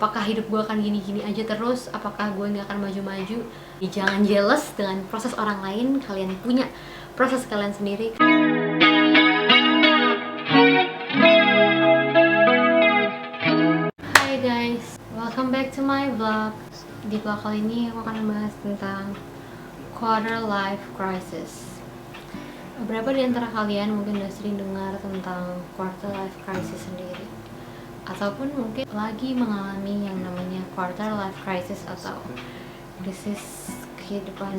apakah hidup gue akan gini-gini aja terus, apakah gue nggak akan maju-maju. Jangan jealous dengan proses orang lain, kalian punya proses kalian sendiri. Hai guys, welcome back to my vlog. Di vlog kali ini aku akan membahas tentang quarter life crisis. Beberapa di antara kalian mungkin udah sering dengar tentang quarter life crisis sendiri, ataupun mungkin lagi mengalami yang namanya quarter life crisis atau krisis kehidupan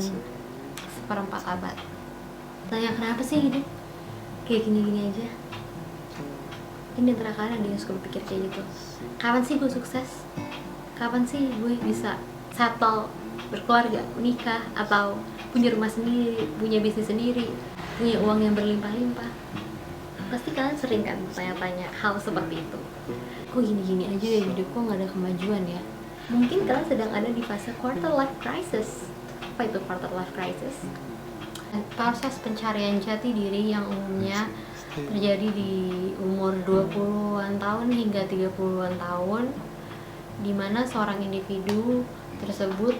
seperempat abad. Tanya kenapa sih hidup kayak gini-gini aja? Ini antara kalian ada yang suka berpikir kayak gitu. Kapan sih gue sukses? Kapan sih gue bisa settle, berkeluarga, menikah, atau punya rumah sendiri, punya bisnis sendiri, punya uang yang berlimpah-limpah? Pasti kalian sering kan tanya-tanya hal seperti itu. Kok gini-gini aja ya hidup, kok gak ada kemajuan ya? Mungkin kalian sedang ada di fase quarter life crisis. Apa itu quarter life crisis? Proses pencarian jati diri yang umumnya terjadi di umur 20-an tahun hingga 30-an tahun, di mana seorang individu tersebut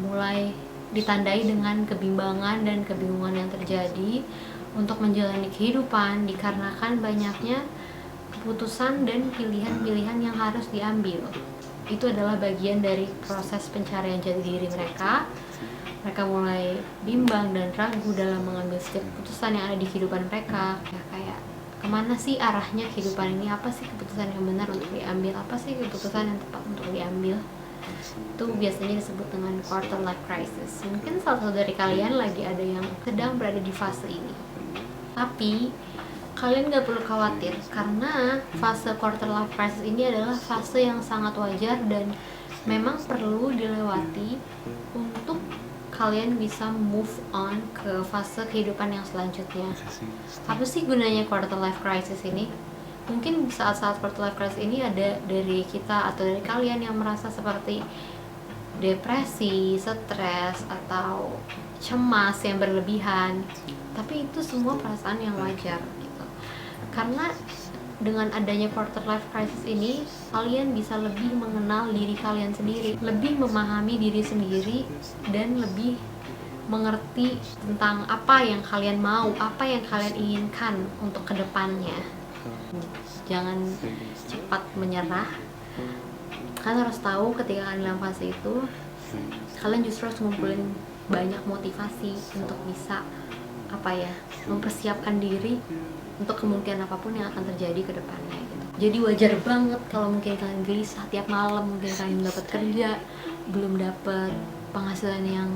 mulai ditandai dengan kebimbangan dan kebingungan yang terjadi untuk menjalani kehidupan dikarenakan banyaknya keputusan dan pilihan-pilihan yang harus diambil. Itu adalah bagian dari proses pencarian jati diri mereka. Mereka mulai bimbang dan ragu dalam mengambil setiap keputusan yang ada di kehidupan mereka. Kayak kemana sih arahnya kehidupan ini? Apa sih keputusan yang benar untuk diambil? Apa sih keputusan yang tepat untuk diambil? Itu biasanya disebut dengan quarter life crisis. Mungkin salah satu dari kalian lagi ada yang sedang berada di fase ini. Tapi kalian gak perlu khawatir, karena fase quarter life crisis ini adalah fase yang sangat wajar dan memang perlu dilewati untuk kalian bisa move on ke fase kehidupan yang selanjutnya. Apa sih gunanya quarter life crisis ini? Mungkin saat-saat quarter life crisis ini ada dari kita atau dari kalian yang merasa seperti depresi, stres, atau cemas yang berlebihan. Tapi itu semua perasaan yang wajar gitu. Karena dengan adanya quarter life crisis ini, kalian bisa lebih mengenal diri kalian sendiri, lebih memahami diri sendiri, dan lebih mengerti tentang apa yang kalian mau, apa yang kalian inginkan untuk kedepannya. Jangan cepat menyerah. Kalian harus tahu ketika kalian dalam fase itu, kalian justru harus ngumpulin banyak motivasi untuk bisa mempersiapkan diri untuk kemungkinan apapun yang akan terjadi ke depannya gitu. Jadi wajar banget kalau mungkin kalian gelisah tiap malam, mungkin kalian dapat kerja, belum dapat penghasilan yang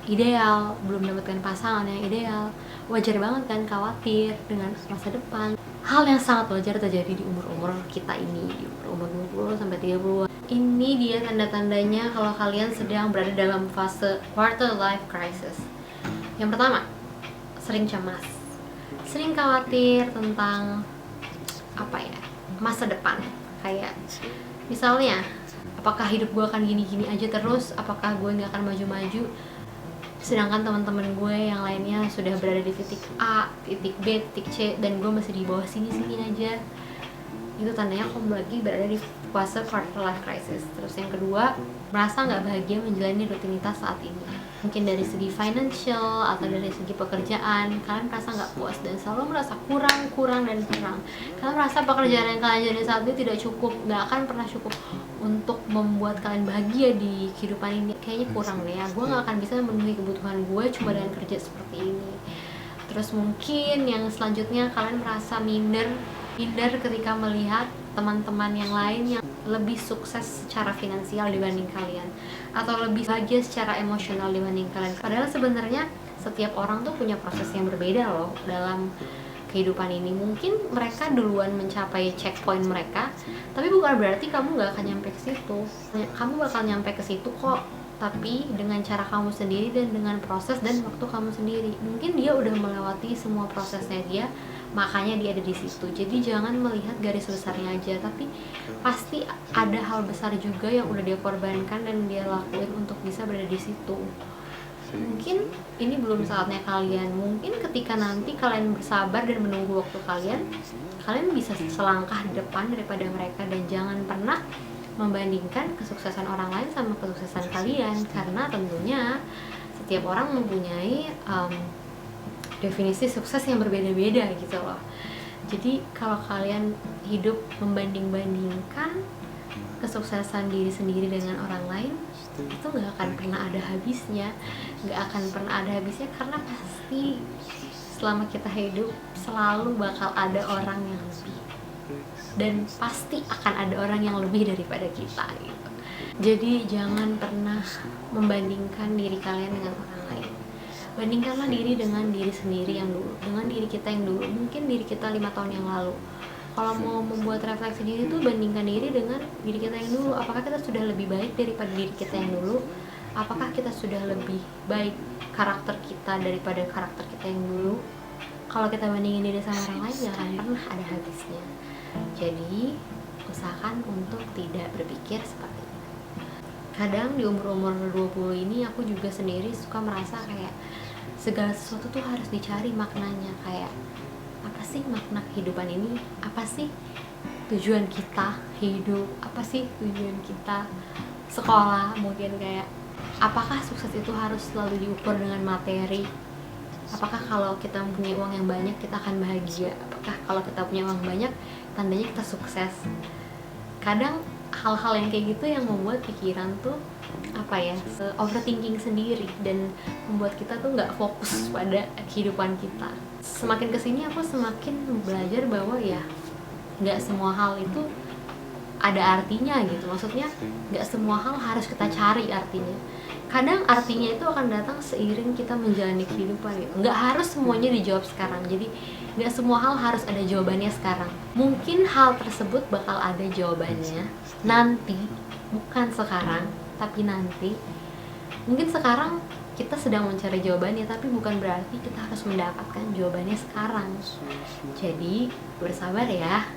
ideal, belum dapatkan pasangan yang ideal. Wajar banget kan khawatir dengan masa depan. Hal yang sangat wajar terjadi di umur-umur kita ini, di umur 20 sampai 30. Ini dia tanda-tandanya kalau kalian sedang berada dalam fase quarter life crisis. Yang pertama, sering cemas, sering khawatir tentang masa depan. Kayak misalnya, apakah hidup gue akan gini-gini aja terus, apakah gue gak akan maju-maju, sedangkan teman-teman gue yang lainnya sudah berada di titik A, titik B, titik C, dan gue masih di bawah sini aja. Itu tandanya kamu lagi berada di fase quarter life crisis. Terus yang kedua, merasa nggak bahagia menjalani rutinitas saat ini. Mungkin dari segi financial atau dari segi pekerjaan, kalian merasa nggak puas dan selalu merasa kurang. Kalian merasa pekerjaan yang kalian jalani saat ini tidak cukup, nggak akan pernah cukup untuk membuat kalian bahagia di kehidupan ini. Kayaknya kurang deh ya, gue nggak akan bisa memenuhi kebutuhan gue cuma dengan kerja seperti ini. Terus mungkin yang selanjutnya, kalian merasa minder ketika melihat teman-teman yang lain yang lebih sukses secara finansial dibanding kalian, atau lebih bahagia secara emosional dibanding kalian. Padahal sebenarnya setiap orang tuh punya proses yang berbeda loh dalam kehidupan ini. Mungkin mereka duluan mencapai checkpoint mereka, tapi bukan berarti kamu gak akan nyampe ke situ. Kamu bakal nyampe ke situ kok, tapi dengan cara kamu sendiri dan dengan proses dan waktu kamu sendiri. Mungkin dia udah melewati semua prosesnya dia, makanya dia ada di situ. Jadi jangan melihat garis besarnya aja, tapi pasti ada hal besar juga yang udah dia korbankan dan dia lakuin untuk bisa berada di situ. Mungkin ini belum saatnya kalian. Mungkin ketika nanti kalian bersabar dan menunggu waktu kalian bisa selangkah di depan daripada mereka. Dan jangan pernah membandingkan kesuksesan orang lain sama kesuksesan kalian, karena tentunya setiap orang mempunyai definisi sukses yang berbeda-beda gitu loh. Jadi kalau kalian hidup membanding-bandingkan kesuksesan diri sendiri dengan orang lain, itu nggak akan pernah ada habisnya, karena pasti selama kita hidup selalu bakal ada orang yang lebih, dan pasti akan ada orang yang lebih daripada kita gitu. Jadi jangan pernah membandingkan diri kalian dengan orang lain. Bandingkanlah diri dengan diri sendiri yang dulu, dengan diri kita yang dulu, mungkin diri kita 5 tahun yang lalu. Kalau mau membuat refleksi diri tuh bandingkan diri dengan diri kita yang dulu. Apakah kita sudah lebih baik daripada diri kita yang dulu? Apakah kita sudah lebih baik karakter kita daripada karakter kita yang dulu? Kalau kita bandingin diri sama orang lain, gak akan pernah ada habisnya. Jadi usahakan untuk tidak berpikir seperti itu. Kadang di umur-umur 20 ini aku juga sendiri suka merasa kayak segala sesuatu tuh harus dicari maknanya. Kayak apa sih makna kehidupan ini? Apa sih tujuan kita hidup? Apa sih tujuan kita sekolah? Mungkin kayak apakah sukses itu harus selalu diukur dengan materi? Apakah kalau kita mempunyai uang yang banyak kita akan bahagia? Apakah kalau kita punya uang banyak tandanya kita sukses? Kadang hal-hal yang kayak gitu yang membuat pikiran tuh overthinking sendiri, dan membuat kita tuh nggak fokus pada kehidupan kita. Semakin kesini aku semakin belajar bahwa ya nggak semua hal itu ada artinya gitu. Maksudnya nggak semua hal harus kita cari artinya. Kadang artinya itu akan datang seiring kita menjalani kehidupan gitu. Nggak harus semuanya dijawab sekarang. Jadi nggak semua hal harus ada jawabannya sekarang. Mungkin hal tersebut bakal ada jawabannya nanti, bukan sekarang, tapi nanti. Mungkin sekarang kita sedang mencari jawabannya, tapi bukan berarti kita harus mendapatkan jawabannya sekarang. Jadi bersabar ya,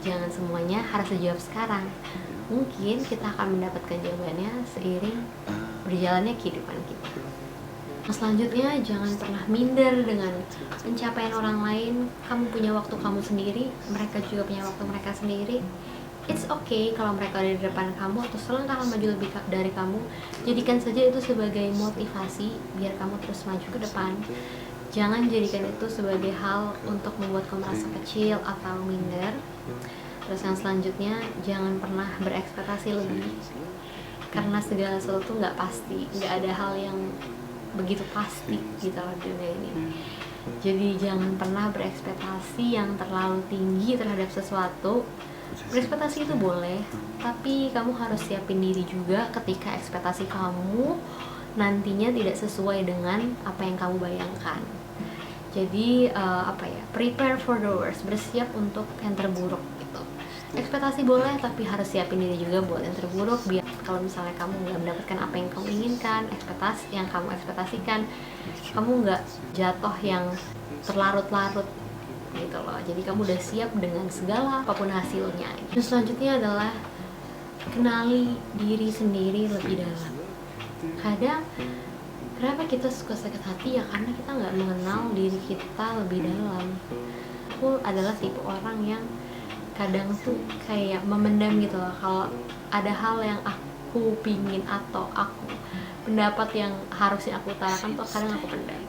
jangan semuanya harus dijawab sekarang. Mungkin kita akan mendapatkan jawabannya seiring berjalannya kehidupan kita. Selanjutnya, jangan pernah minder dengan pencapaian orang lain. Kamu punya waktu kamu sendiri, mereka juga punya waktu mereka sendiri. It's okay kalau mereka ada di depan kamu atau selangkah maju lebih dari kamu. Jadikan saja itu sebagai motivasi biar kamu terus maju ke depan. Jangan jadikan itu sebagai hal untuk membuat kamu merasa kecil atau minder. Terus yang selanjutnya, jangan pernah berekspektasi lebih, karena segala sesuatu nggak pasti, nggak ada hal yang begitu pasti di dalam dunia ini. Jadi jangan pernah berekspektasi yang terlalu tinggi terhadap sesuatu. Berekspektasi itu boleh, tapi kamu harus siapin diri juga ketika ekspektasi kamu nantinya tidak sesuai dengan apa yang kamu bayangkan. Jadi prepare for the worst, bersiap untuk yang terburuk gitu. Ekspektasi boleh, tapi harus siapin diri juga buat yang terburuk, biar kalau misalnya kamu nggak mendapatkan apa yang kamu inginkan, ekspektasi yang kamu ekspektasikan, kamu nggak jatuh yang terlarut-larut gitu loh. Jadi kamu udah siap dengan segala apapun hasilnya. Dan selanjutnya adalah kenali diri sendiri lebih dalam. Kadang kenapa kita suka sakit hati ya karena kita nggak mengenal diri kita lebih dalam. Aku adalah tipe orang yang kadang tuh kayak memendam gitu loh. Kalau ada hal yang aku pingin atau pendapat yang harusnya aku utarakan tuh kadang aku pendam.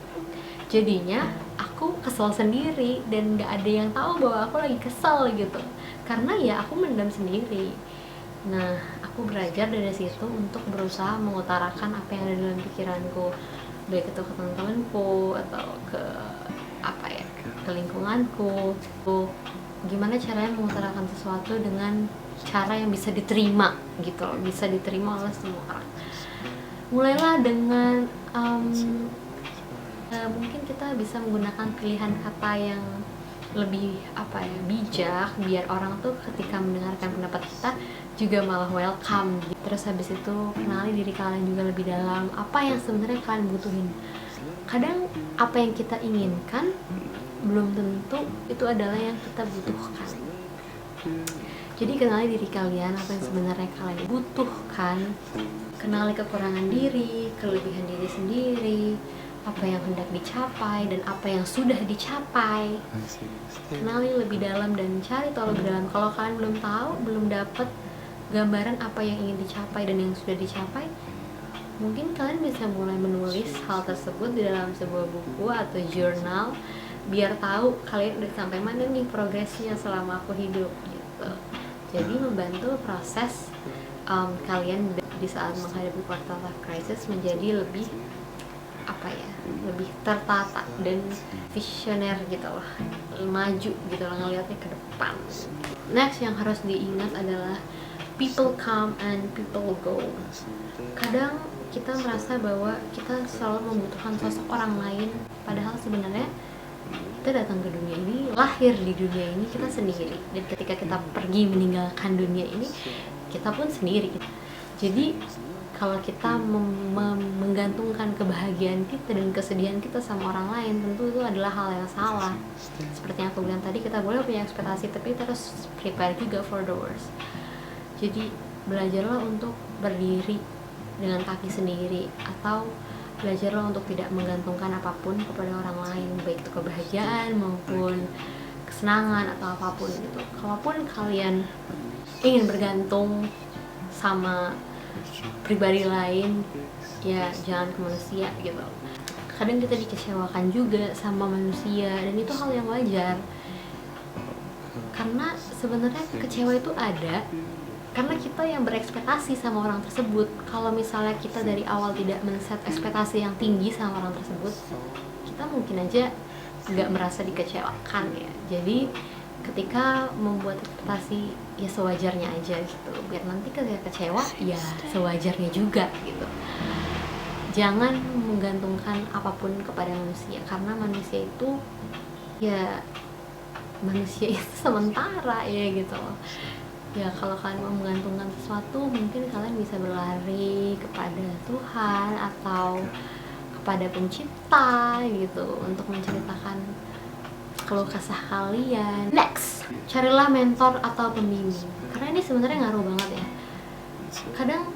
Jadinya aku kesel sendiri dan nggak ada yang tahu bahwa aku lagi kesel gitu, karena ya aku mendam sendiri. Nah, aku belajar dari situ untuk berusaha mengutarakan apa yang ada dalam pikiranku, baik itu ke teman-temanku atau ke lingkunganku. Gimana caranya mengutarakan sesuatu dengan cara yang bisa diterima gitu loh, bisa diterima oleh semua orang. Mulailah dengan mungkin kita bisa menggunakan pilihan kata yang lebih bijak, biar orang tuh ketika mendengarkan pendapat kita juga malah welcome gitu. Terus habis itu kenali diri kalian juga lebih dalam, apa yang sebenarnya kalian butuhin. Kadang apa yang kita inginkan belum tentu itu adalah yang kita butuhkan. Jadi kenali diri kalian, apa yang sebenarnya kalian butuhkan. Kenali kekurangan diri, kelebihan diri sendiri, apa yang hendak dicapai dan apa yang sudah dicapai. Kenali lebih dalam dan cari tahu lebih dalam. Kalau kalian belum tahu, belum dapet gambaran apa yang ingin dicapai dan yang sudah dicapai, mungkin kalian bisa mulai menulis hal tersebut di dalam sebuah buku atau jurnal, biar tahu kalian udah sampai mana nih progresnya selama aku hidup gitu. Jadi membantu proses kalian di saat menghadapi quarter life crisis menjadi lebih lebih tertata dan visioner gitu lah, maju gitu lah, ngelihatnya ke depan. Next yang harus diingat adalah people come and people go. Kadang kita merasa bahwa kita selalu membutuhkan sosok orang lain, padahal sebenarnya kita datang ke dunia ini, lahir di dunia ini kita sendiri, dan ketika kita pergi meninggalkan dunia ini kita pun sendiri. Jadi kalau kita menggantungkan kebahagiaan kita dan kesedihan kita sama orang lain, tentu itu adalah hal yang salah. Seperti yang aku bilang tadi, kita boleh punya ekspektasi, tapi kita harus prepare juga for the worst. Jadi belajarlah untuk berdiri dengan kaki sendiri, atau belajarlah untuk tidak menggantungkan apapun kepada orang lain, baik itu kebahagiaan maupun kesenangan atau apapun itu. Kalaupun kalian ingin bergantung sama pribadi lain, ya jangan ke manusia gitu. Kadang kita dikecewakan juga sama manusia, dan itu hal yang wajar, karena sebenarnya kecewa itu ada karena kita yang berekspektasi sama orang tersebut. Kalau misalnya kita dari awal tidak men-set ekspektasi yang tinggi sama orang tersebut, kita mungkin aja nggak merasa dikecewakan ya. Jadi ketika membuat ekspektasi, ya sewajarnya aja gitu, biar nanti ketika kecewa ya sewajarnya juga gitu. Jangan menggantungkan apapun kepada manusia, karena manusia itu sementara ya gitu loh. Ya kalau kalian mau menggantungkan sesuatu, mungkin kalian bisa berlari kepada Tuhan atau kepada pencipta gitu untuk menceritakan keluh kesah kalian. Next, carilah mentor atau pembimbing, karena ini sebenarnya ngaruh banget ya. Kadang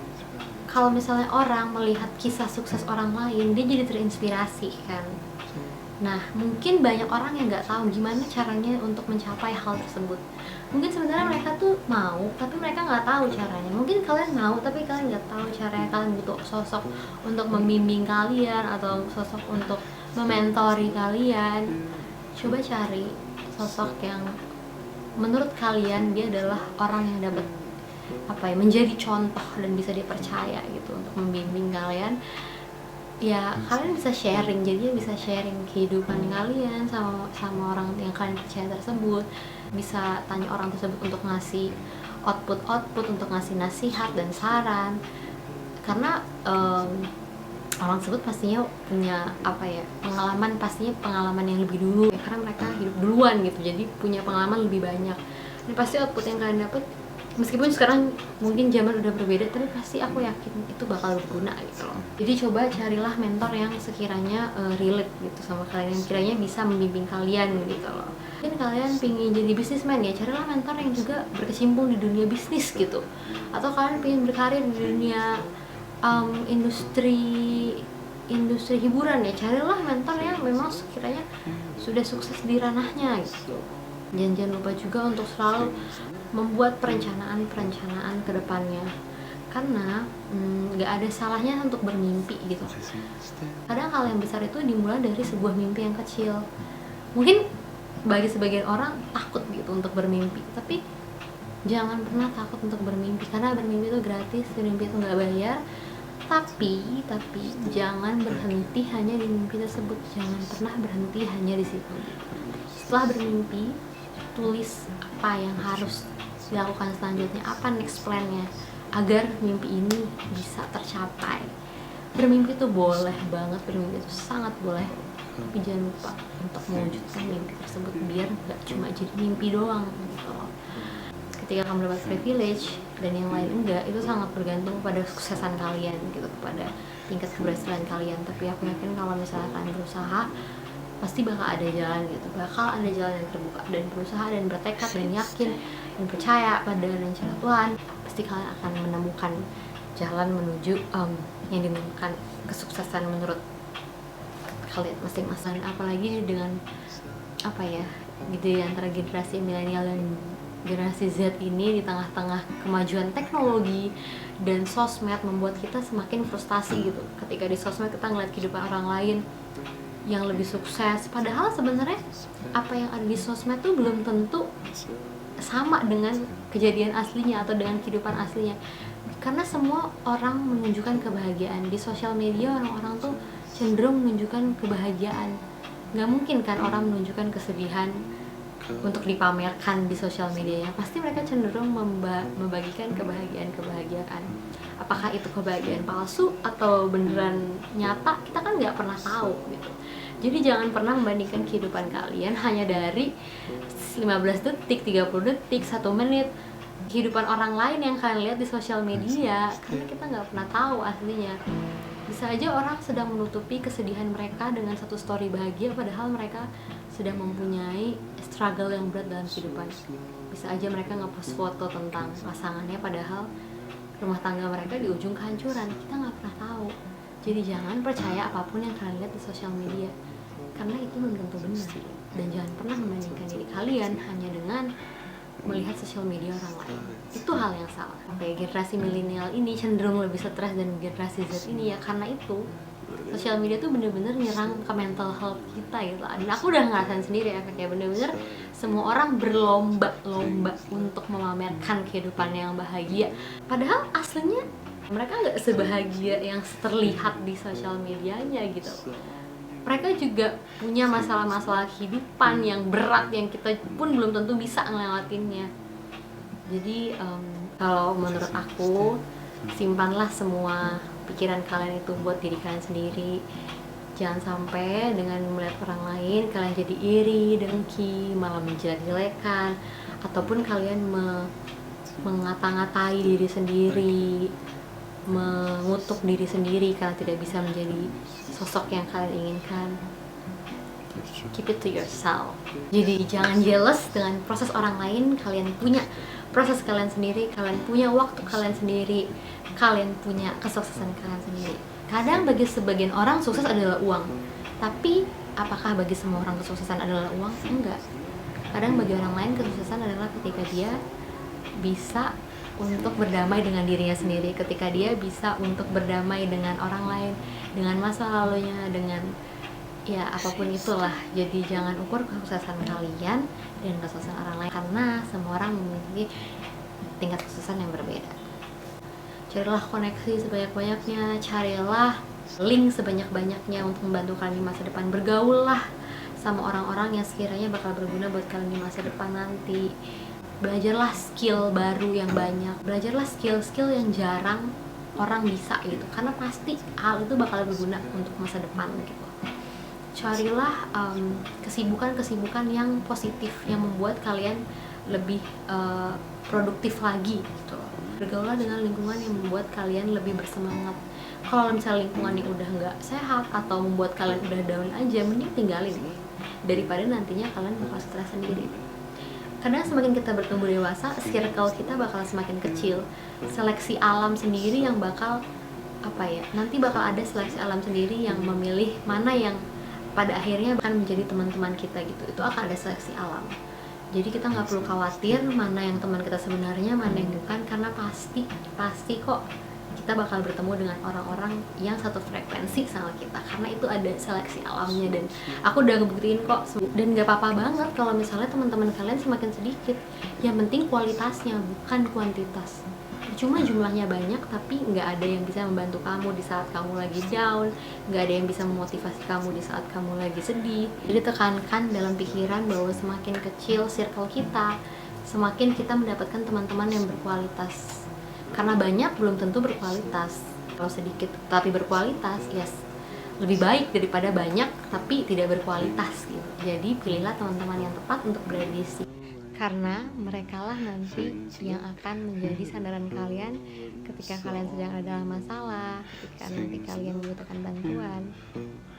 kalau misalnya orang melihat kisah sukses orang lain, dia jadi terinspirasi kan. Nah, mungkin banyak orang yang nggak tahu gimana caranya untuk mencapai hal tersebut. Mungkin sebenarnya mereka tuh mau, tapi mereka nggak tahu caranya. Mungkin kalian mau, tapi kalian nggak tahu caranya. Kalian butuh sosok untuk membimbing kalian atau sosok untuk mementori kalian. Coba cari sosok yang menurut kalian dia adalah orang yang dapat menjadi contoh dan bisa dipercaya gitu untuk membimbing kalian. Ya kalian bisa sharing, jadinya bisa sharing kehidupan kalian sama orang yang kalian percaya tersebut. Bisa tanya orang tersebut untuk ngasih output, untuk ngasih nasihat dan saran, karena orang tersebut pastinya punya pengalaman yang lebih dulu ya, karena mereka hidup duluan gitu, jadi punya pengalaman lebih banyak. Dan pasti output yang kalian dapat, meskipun sekarang mungkin zaman udah berbeda, tapi pasti aku yakin itu bakal berguna gitu loh. Jadi coba carilah mentor yang sekiranya relate gitu sama kalian, yang kiranya bisa membimbing kalian gitu loh. Mungkin kalian pingin jadi businessman, ya carilah mentor yang juga berkecimpung di dunia bisnis gitu. Atau kalian pingin berkarir di dunia industri hiburan, ya carilah mentor yang memang sekiranya sudah sukses di ranahnya gitu. Dan jangan lupa juga untuk selalu membuat perencanaan ke depannya, karena nggak ada salahnya untuk bermimpi gitu. Kadang hal yang besar itu dimulai dari sebuah mimpi yang kecil. Mungkin bagi sebagian orang takut gitu untuk bermimpi, tapi jangan pernah takut untuk bermimpi, karena bermimpi itu gratis, bermimpi itu nggak bayar. Tapi jangan berhenti hanya di mimpi tersebut, jangan pernah berhenti hanya di situ. Setelah bermimpi, tulis apa yang harus dilakukan selanjutnya, apa next plan-nya agar mimpi ini bisa tercapai. Bermimpi itu boleh banget, bermimpi itu sangat boleh, tapi jangan lupa untuk mewujudkan mimpi tersebut biar gak cuma jadi mimpi doang gitu loh. Ketika kamu dapat privilege dan yang lain enggak, itu sangat bergantung pada kesuksesan kalian gitu, pada tingkat keberhasilan kalian. Tapi aku yakin kalau misalnya kalian berusaha, pasti bakal ada jalan gitu, bakal ada jalan yang terbuka. Dan berusaha dan bertekad dan yakin dan percaya pada rencana Tuhan, pasti kalian akan menemukan jalan menuju yang dinamakan kesuksesan menurut kalian masing-masing. Apalagi dengan gitu ya, antara generasi milenial dan generasi Z ini di tengah-tengah kemajuan teknologi dan sosmed membuat kita semakin frustasi gitu. Ketika di sosmed kita ngeliat kehidupan orang lain yang lebih sukses, padahal sebenarnya apa yang ada di sosmed tuh belum tentu sama dengan kejadian aslinya atau dengan kehidupan aslinya. Karena semua orang menunjukkan kebahagiaan di sosial media, orang-orang tuh cenderung menunjukkan kebahagiaan. Nggak mungkin kan orang menunjukkan kesedihan untuk dipamerkan di sosial medianya. Pasti mereka cenderung membagikan kebahagiaan. Apakah itu kebahagiaan palsu atau beneran nyata, kita kan nggak pernah tahu gitu. Jadi jangan pernah membandingkan kehidupan kalian hanya dari 15 detik, 30 detik, 1 menit kehidupan orang lain yang kalian lihat di sosial media, karena kita nggak pernah tahu aslinya. Bisa aja orang sedang menutupi kesedihan mereka dengan satu story bahagia, padahal mereka sedang mempunyai struggle yang berat dalam kehidupan. Bisa aja mereka ngepost foto tentang pasangannya, padahal rumah tangga mereka di ujung kehancuran. Kita nggak pernah tahu. Jadi jangan percaya apapun yang kalian lihat di sosial media, karena itu belum tentu benar. Dan jangan pernah membandingkan diri kalian hanya dengan melihat sosial media orang lain. Itu hal yang salah. Generasi milenial ini cenderung lebih stres dan generasi Z ini ya karena itu sosial media tuh bener-bener nyerang ke mental health kita gitu. Dan aku udah ngerasain sendiri efeknya, bener-bener semua orang berlomba-lomba untuk memamerkan kehidupan yang bahagia, padahal aslinya mereka nggak sebahagia yang terlihat di sosial medianya gitu. Mereka juga punya masalah-masalah kehidupan yang berat yang kita pun belum tentu bisa ngelewatinnya. Jadi kalau menurut aku, simpanlah semua pikiran kalian itu buat diri kalian sendiri. Jangan sampai dengan melihat orang lain kalian jadi iri, dengki, malah menjelek-jelekan, ataupun kalian mengata-ngatai diri sendiri, mengutuk diri sendiri karena tidak bisa menjadi sosok yang kalian inginkan. Keep it to yourself. Jadi jangan jealous dengan proses orang lain. Kalian punya proses kalian sendiri, kalian punya waktu kalian sendiri, kalian punya kesuksesan kalian sendiri. Kadang bagi sebagian orang sukses adalah uang, tapi apakah bagi semua orang kesuksesan adalah uang? Enggak. Kadang bagi orang lain kesuksesan adalah ketika dia bisa untuk berdamai dengan dirinya sendiri, ketika dia bisa untuk berdamai dengan orang lain, dengan masa lalunya, dengan ya apapun itulah. Jadi jangan ukur kesuksesan kalian dan kesuksesan orang lain, karena semua orang memiliki tingkat kesuksesan yang berbeda. Carilah koneksi sebanyak-banyaknya, carilah link sebanyak-banyaknya untuk membantu kalian di masa depan. Bergaullah sama orang-orang yang sekiranya bakal berguna buat kalian di masa depan nanti. Belajarlah skill baru yang banyak, belajarlah skill-skill yang jarang orang bisa gitu, karena pasti hal itu bakal berguna untuk masa depan gitu. Carilah kesibukan-kesibukan yang positif yang membuat kalian lebih produktif lagi gitu. Bergaulah dengan lingkungan yang membuat kalian lebih bersemangat. Kalau misalnya lingkungannya udah nggak sehat atau membuat kalian udah down aja, mending tinggalin daripada nantinya kalian bakal stres sendiri. Karena semakin kita bertumbuh dewasa, circle kita bakal semakin kecil. Seleksi alam sendiri yang bakal nanti bakal ada seleksi alam sendiri yang memilih mana yang pada akhirnya akan menjadi teman-teman kita gitu. Itu akan ada seleksi alam. Jadi kita nggak perlu khawatir mana yang teman kita sebenarnya, mana yang bukan, karena pasti kok kita bakal bertemu dengan orang-orang yang satu frekuensi sama kita, karena itu ada seleksi alamnya. Dan aku udah ngebuktiin kok, dan nggak apa-apa banget kalau misalnya teman-teman kalian semakin sedikit. Yang penting kualitasnya, bukan kuantitas. Cuma jumlahnya banyak tapi nggak ada yang bisa membantu kamu di saat kamu lagi down, nggak ada yang bisa memotivasi kamu di saat kamu lagi sedih. Jadi tekankan dalam pikiran bahwa semakin kecil circle kita, semakin kita mendapatkan teman-teman yang berkualitas. Karena banyak belum tentu berkualitas. Kalau sedikit tapi berkualitas, yes, lebih baik daripada banyak tapi tidak berkualitas gitu. Jadi pilihlah teman-teman yang tepat untuk berada di sini, karena merekalah nanti yang akan menjadi sandaran kalian ketika kalian sedang ada dalam masalah, ketika nanti kalian membutuhkan bantuan.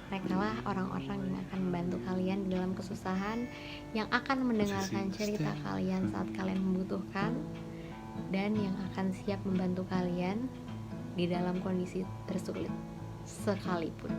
Merekalah orang-orang yang akan membantu kalian di dalam kesusahan, yang akan mendengarkan cerita kalian saat kalian membutuhkan, dan yang akan siap membantu kalian di dalam kondisi tersulit sekalipun.